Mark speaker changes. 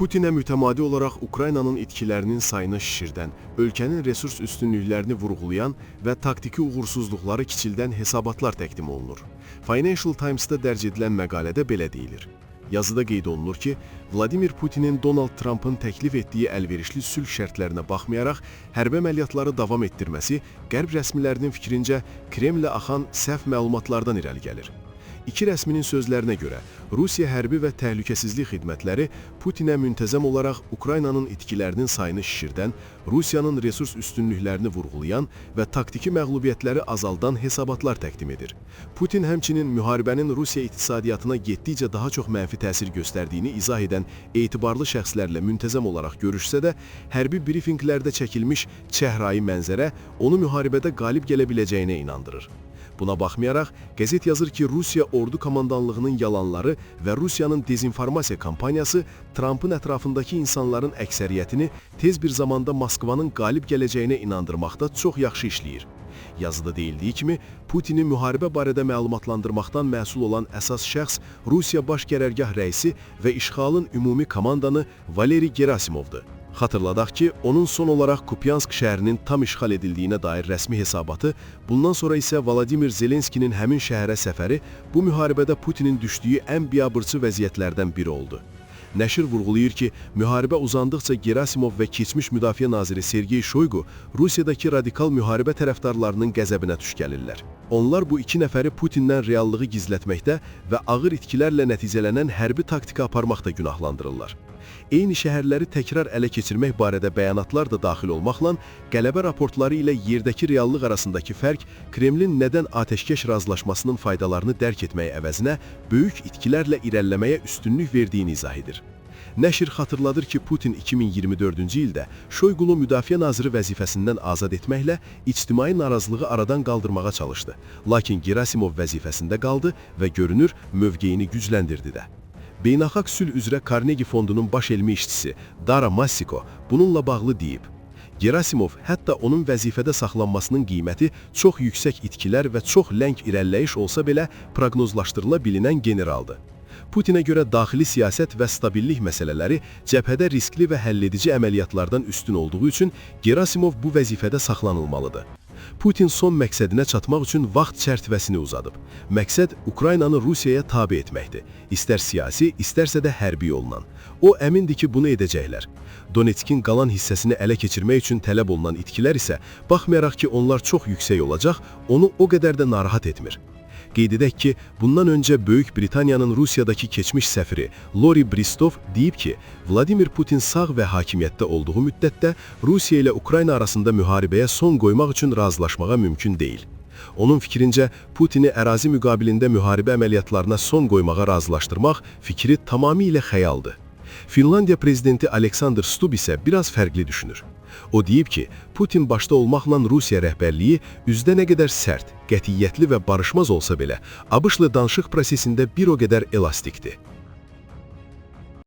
Speaker 1: Putinə mütəmadi olaraq Ukraynanın itkilərinin sayını şişirdən, ölkənin resurs üstünlüklərini vurğulayan və taktiki uğursuzluqları kiçildən hesabatlar təqdim olunur. Financial Times-da dərc edilən məqalədə belə deyilir. Yazıda qeyd olunur ki, Vladimir Putinin Donald Trumpın təklif etdiyi əlverişli sülh şərtlərinə baxmayaraq, hərbi əməliyyatları davam etdirməsi Qərb rəsmilərinin fikrincə Kremlə axan səhv məlumatlardan irəli gəlir. İki rəsminin sözlərinə görə, Rusiya hərbi və təhlükəsizlik xidmətləri Putinə müntəzəm olaraq Ukraynanın itkilərinin sayını şişirdən, Rusiyanın resurs üstünlüklərini vurğulayan və taktiki məğlubiyyətləri azaldan hesabatlar təqdim edir. Putin həmçinin müharibənin Rusiya iqtisadiyyatına getdikcə daha çox mənfi təsir göstərdiyini izah edən etibarlı şəxslərlə müntəzəm olaraq görüşsə də, hərbi brifinqlərdə çəkilmiş çəhrayı mənzərə onu müharibədə qalib gələ biləcəyinə inandırır. Buna baxmayaraq, qəzet yazır ki, Rusiya ordu komandanlığının yalanları və Rusiyanın dezinformasiya kampaniyası Trumpın ətrafındakı insanların əksəriyyətini tez bir zamanda Moskvanın qalib gələcəyinə inandırmaqda çox yaxşı işləyir. Yazıda deyildiyi kimi, Putini müharibə barədə məlumatlandırmaqdan məsul olan əsas şəxs Rusiya Baş Qərargah rəisi və işğalın ümumi komandanı Valeri Gerasimovdur. Xatırladaq ki, onun son olaraq Kupyansk şəhərinin tam işğal edildiyinə dair rəsmi hesabatı, bundan sonra isə Vladimir Zelenskinin həmin şəhərə səfəri bu müharibədə Putinin düşdüyü ən biabırçı vəziyyətlərdən biri oldu. Nəşr vurğulayır ki, müharibə uzandıqca Gerasimov və keçmiş müdafiə naziri Sergey Shoigu Rusiyadakı radikal müharibə tərəfdarlarının qəzəbinə tuş gəlirlər. Onlar bu iki nəfəri Putindən reallığı gizlətməkdə və ağır itkilərlə nəticələnən hərbi taktika aparmaqda günahlandırırlar. Eyni şəhərləri təkrar ələ keçirmək barədə bəyanatlar da daxil olmaqla, qələbə raportları ilə yerdəki reallıq arasındakı fərq Kremlin nədən atəşkəş razılaşmasının faydalarını dərk etməyə əvəzinə böyük itkilərlə irəliləməyə üstünlük verdiyini izah edir. Nəşr xatırladır ki, Putin 2024-cü ildə Shoigulu müdafiə naziri vəzifəsindən azad etməklə ictimai narazılığı aradan qaldırmağa çalışdı. Lakin Gerasimov vəzifəsində qaldı və görünür, mövqeyini gücləndirdi də. Beynəlxalq sülh üzrə Carnegie Fondunun baş elmi işçisi Dara Massiko bununla bağlı deyib. Gerasimov hətta onun vəzifədə saxlanmasının qiyməti çox yüksək itkilər və çox ləng irəliləyiş olsa belə proqnozlaşdırıla bilinən generaldır. Putinə görə daxili siyasət və stabillik məsələləri cəbhədə riskli və həlledici əməliyyatlardan üstün olduğu üçün Gerasimov bu vəzifədə saxlanılmalıdır. Putin son məqsədinə çatmaq üçün vaxt çərtivəsini uzadıb. Məqsəd Ukraynanı Rusiyaya tabe etməkdir. İstər siyasi, istərsə də hərbi yolla. O əmindir ki, bunu edəcəklər. Donetskin qalan hissəsini ələ keçirmək üçün tələb olunan itkilər isə, baxmayaraq ki, onlar çox yüksək olacaq, onu o qədər də narahat etmir. Qeyd edək ki, bundan öncə Böyük Britaniyanın Rusiyadakı keçmiş səfiri Lori Bristov deyib ki, Vladimir Putin sağ və hakimiyyətdə olduğu müddətdə Rusiya ilə Ukrayna arasında müharibəyə son qoymaq üçün razılaşmağa mümkün deyil. Onun fikrincə, Putini ərazi müqabilində müharibə əməliyyatlarına son qoymağa razılaşdırmaq fikri tamamilə xəyaldır. Finlandiya prezidenti Aleksandr Stubb isə biraz fərqli düşünür. O deyib ki, Putin başda olmaqla Rusiya rəhbərliyi üzdə nə qədər sərt, qətiyyətli və barışmaz olsa belə, ABŞ-lı danışıq prosesində bir o qədər elastikdir.